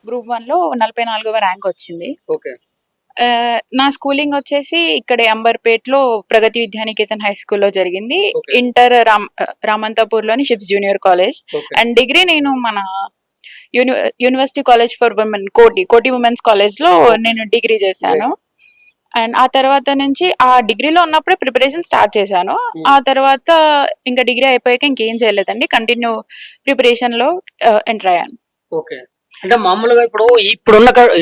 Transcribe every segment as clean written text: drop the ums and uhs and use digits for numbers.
Group 1లో 44వ rank వచ్చింది. ఓకే. నా స్కూలింగ్ వచ్చేసి ఇక్కడే అంబర్పేటలో ప్రగతి విద్యానికేతన్ హై స్కూల్లో జరిగింది. ఓకే. ఇంటర్ రామంతపూర్లోని షిప్స్ junior college. Okay. And degree నేను మన university college for women Koti women's కాలేజ్లో నేను డిగ్రీ చేశాను. అండ్ ఆ తర్వాత నుంచి ఆ డిగ్రీలో ఉన్నప్పుడే ప్రిపరేషన్ స్టార్ట్ చేశాను. ఆ తర్వాత ఇంకా డిగ్రీ అయిపోయాక ఇంకేం చేయలేదండి, కంటిన్యూ ప్రిపరేషన్ లో ఎంటర్ అయ్యాను. ఓకే. అంటే మామూలుగా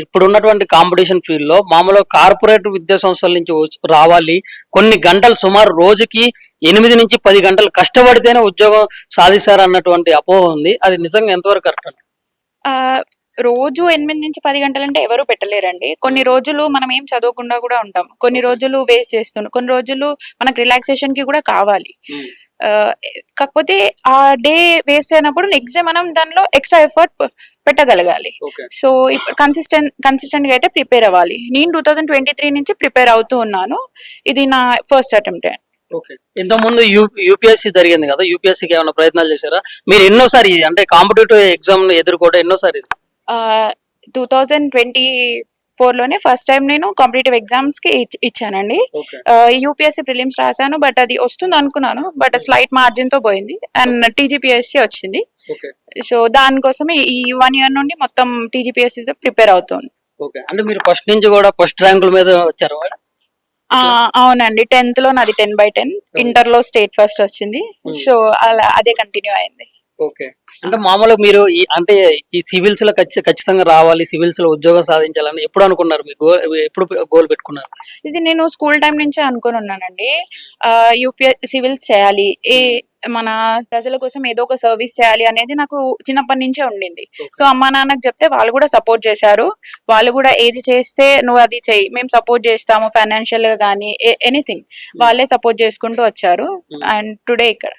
ఇప్పుడున్నటువంటి కాంపిటీషన్ ఫీల్డ్ లో మామూలుగా కార్పొరేట్ విద్యా సంస్థల నుంచి రావాలి, కొన్ని గంటలు సుమారు రోజుకి 8 నుంచి 10 గంటలు కష్టపడితేనే ఉద్యోగం సాధిస్తారు అన్నటువంటి అపోహ ఉంది. అది నిజంగా ఎంతవరకు కరెక్ట్ అండి? రోజు 8 నుంచి 10 గంటలంటే ఎవరు పెట్టలేరండి. కొన్ని రోజులు మనం ఏం చదవకుండా కూడా ఉంటాం, కొన్ని రోజులు వేస్ట్ చేస్తున్నాం, కొన్ని రోజులు మనకు రిలాక్సేషన్ కి కూడా కావాలి. కాకపోతే ఆ డే వేస్ట్ అయినప్పుడు నెక్స్ట్ డే మనం దానిలో ఎక్స్ట్రా ఎఫర్ట్ పెట్టగలగాలి. సో కన్సిస్టెంట్ గా అయితే ప్రిపేర్ అవ్వాలి. నేను 2023 నుంచి ప్రిపేర్ అవుతూ ఉన్నాను. ఇది నా ఫస్ట్ అటెంప్ట్. ఓకే. ఇంతకుముందు యూపీఎస్సీ జరిగింది కదా, యూపీఎస్సీకి ఏమైనా ప్రయత్నాలు చేశారా మీరు? ఎన్నోసారి అంటే కాంపిటేటివ్ ఎగ్జామ్ ఎదుర్కోవడం ఎన్నోసారి? 2024లోనే ఫస్ట్ టైం నేను కాంపిటేటివ్ ఎగ్జామ్స్ కి ఇచ్చానండి. యూపీఎస్సీ ప్రిలిమ్స్ రాశాను, బట్ అది వస్తుంది అనుకున్నాను, బట్ స్లైట్ మార్జిన్ తో పోయింది. అండ్ టీజీపీఎస్సీ వచ్చింది. సో దానికోసమే ఈ 1 year నుండి మొత్తం టీజీపీఎస్సీ తో ప్రిపేర్ అవుతుంది. అంటే మీరు ఫస్ట్ నుంచి కూడా ఫస్ట్ ర్యాంకుల మీద వచ్చారు? అవునండి, 10th లో నాది 10/10, ఇంటర్ లో స్టేట్ ఫస్ట్ వచ్చింది. సో అలా అదే కంటిన్యూ అయింది. ఓకే. అంటే మామూలుగా మీరు ఈ సివిల్స్ లో ఖచ్చితంగా రావాలి, సివిల్స్ లో ఉద్యోగం సాధించాలని ఎప్పుడు అనుకున్నారు? మీకు ఎప్పుడు గోల్ పెట్టుకున్నారు? ఇది నేను స్కూల్ టైం నుంచే అనుకుని ఉన్నానండి. సివిల్స్ చేయాలి, మన ప్రజల కోసం ఏదో ఒక సర్వీస్ చేయాలి అనేది నాకు చిన్నప్పటి నుంచే ఉండింది. సో అమ్మా నాన్నకు చెప్తే వాళ్ళు కూడా సపోర్ట్ చేశారు. వాళ్ళు కూడా ఏది చేస్తే నువ్వు అది చెయ్యి, మేము సపోర్ట్ చేస్తాము, ఫైనాన్షియల్ గా కానీ ఎనీథింగ్ వాళ్ళే సపోర్ట్ చేసుకుంటూ వచ్చారు. అండ్ టుడే ఇక్కడ.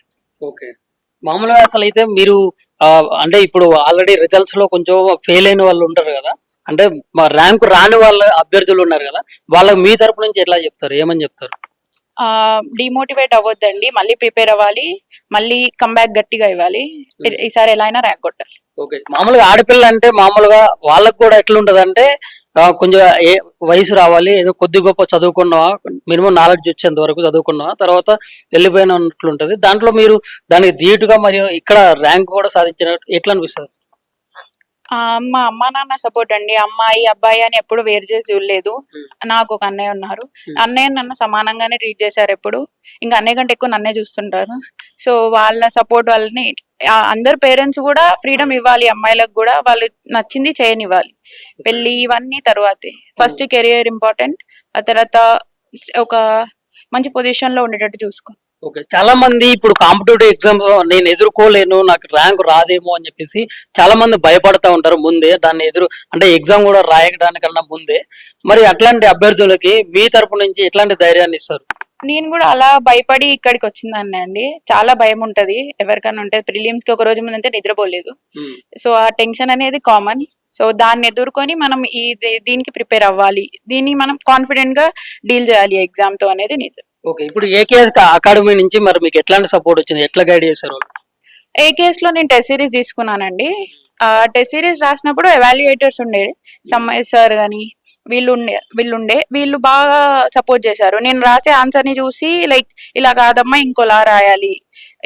ఓకే. మామూలుగా అసలు అయితే మీరు అంటే ఇప్పుడు ఆల్రెడీ రిజల్ట్స్ లో కొంచెం ఫెయిల్ అయిన వాళ్ళు ఉంటారు కదా, అంటే మా ర్యాంకు రాని వాళ్ళ అభ్యర్థులు ఉన్నారు కదా, వాళ్ళకి మీ తరపు నుంచి ఎట్లా చెప్తారు, ఏమని చెప్తారు? డిమోటివేట్ అవ్వద్దండి, మళ్ళీ ప్రిపేర్ అవ్వాలి, మళ్ళీ కంబ్యాక్ గట్టిగా ఇవ్వాలి, ఈసారి ఎలా అయినా ర్యాంక్ కొట్టాలి. ఓకే. మామూలుగా ఆడపిల్ల అంటే మామూలుగా వాళ్ళకు కూడా ఎట్లుంటది అంటే కొంచెం వయసు రావాలి, ఏదో కొద్ది గొప్ప చదువుకున్నావా, మినిమం నాలెడ్జ్ వచ్చేంత వరకు చదువుకున్నావా, తర్వాత వెళ్ళిపోయినట్లుంటది. దాంట్లో మీరు దానికి ధీటుగా మరియు ఇక్కడ ర్యాంక్ కూడా సాధించినట్టు ఎట్లా అనిపిస్తుంది? మా అమ్మ నాన్న సపోర్ట్ అండి. అమ్మాయి అబ్బాయి అని ఎప్పుడు వేరు చేసి చూడలేదు. నాకు ఒక అన్నయ్య ఉన్నారు, అన్నయ్య నన్ను సమానంగానే ట్రీట్ చేశారు ఎప్పుడు. ఇంకా అన్నయ్య కంటే ఎక్కువ నన్నే చూస్తుంటారు. సో వాళ్ళ సపోర్ట్ వాళ్ళని అందరు పేరెంట్స్ కూడా ఫ్రీడమ్ ఇవ్వాలి, అమ్మాయిలకు కూడా వాళ్ళు నచ్చింది చేయనివ్వాలి. పెళ్లి ఇవన్నీ తర్వాతే, ఫస్ట్ కెరియర్ ఇంపార్టెంట్, ఆ తర్వాత ఒక మంచి పొజిషన్ లో ఉండేటట్టు చూసుకో. ఓకే. చాలా మంది ఇప్పుడు కాంపిటేటివ్ ఎగ్జామ్స్ నేను ఎదుర్కోలేను, నాకు ర్యాంక్ రాదేమో అని చెప్పేసి చాలా మంది భయపడతా ఉంటారు ముందే, దాన్ని అంటే ఎగ్జామ్ కూడా రాయడానికన్నా ముందే. మరి అట్లాంటి అభ్యర్థులకి మీ తరపు నుంచి ఎట్లాంటి ధైర్యాన్ని ఇస్తారు? నేను కూడా అలా భయపడి ఇక్కడికి వచ్చిందాన్ని అండి. చాలా భయం ఉంటది, ఎవరికైనా ఉంటది. ప్రిలిమ్స్ కి ఒక రోజు ముందంటే నిద్రపోలేదు. సో ఆ టెన్షన్ అనేది కామన్. సో దాన్ని ఎదుర్కొని మనం దీనికి ప్రిపేర్ అవ్వాలి, దీన్ని మనం కాన్ఫిడెంట్ గా డీల్ చేయాలి ఎగ్జామ్ తో అనేది నిజం. ఓకే. ఇప్పుడు ఏకేఎస్ అకాడమీ నుంచి మరి మీకు ఎట్లాంటి సపోర్ట్ వచ్చింది, ఎట్లా గైడ్ చేశారు? ఏకేఎస్ లో నేను టెస్ట్ సిరీస్ తీసుకున్నానండి. టెస్ట్ సిరీస్ రాసినప్పుడు ఎవాల్యుయేటర్స్ ఉండేది, సమ్మయ్య సార్ గాని వీళ్ళు బాగా సపోర్ట్ చేశారు. నేను రాసే ఆన్సర్ ని చూసి లైక్ ఇలా కాదమ్మా, ఇంకోలా రాయాలి,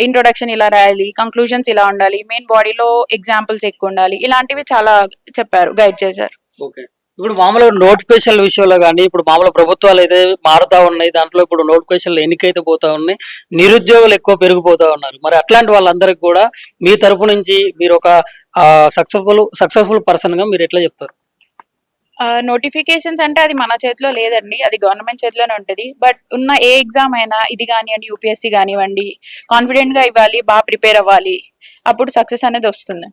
ఇంట్రొడక్షన్ ఇలా రాయాలి, కంక్లూజన్స్ ఇలా ఉండాలి, మెయిన్ బాడీలో ఎగ్జాంపుల్స్ ఎక్కువ ఉండాలి, ఇలాంటివి చాలా చెప్పారు, గైడ్ చేశారు. ఓకే. ఇప్పుడు మామూలుగా నోటిఫికేషన్ విషయంలో కానీ ఇప్పుడు మామూలు ప్రభుత్వాలు అయితే మారుతా ఉన్నాయి, దాంట్లో ఇప్పుడు నోటిఫికేషన్లు ఎన్నికైతే పోతా ఉన్నాయి, నిరుద్యోగులు ఎక్కువ పెరిగిపోతా ఉన్నారు. మరి అట్లాంటి వాళ్ళందరికీ కూడా మీ తరపు నుంచి మీరు ఒక సక్సెస్ఫుల్ పర్సన్ గా మీరు ఎట్లా చెప్తారు? నోటిఫికేషన్స్ అంటే అది మన చేతిలో లేదండి, అది గవర్నమెంట్ చేతిలోనే ఉంటది. బట్ ఉన్న ఏ ఎగ్జామ్ అయినా, ఇది కానివ్వండి యూపీఎస్సీ కానివ్వండి, కాన్ఫిడెంట్ గా ఇవ్వాలి, బాగా ప్రిపేర్ అవ్వాలి, అప్పుడు సక్సెస్ అనేది వస్తుంది.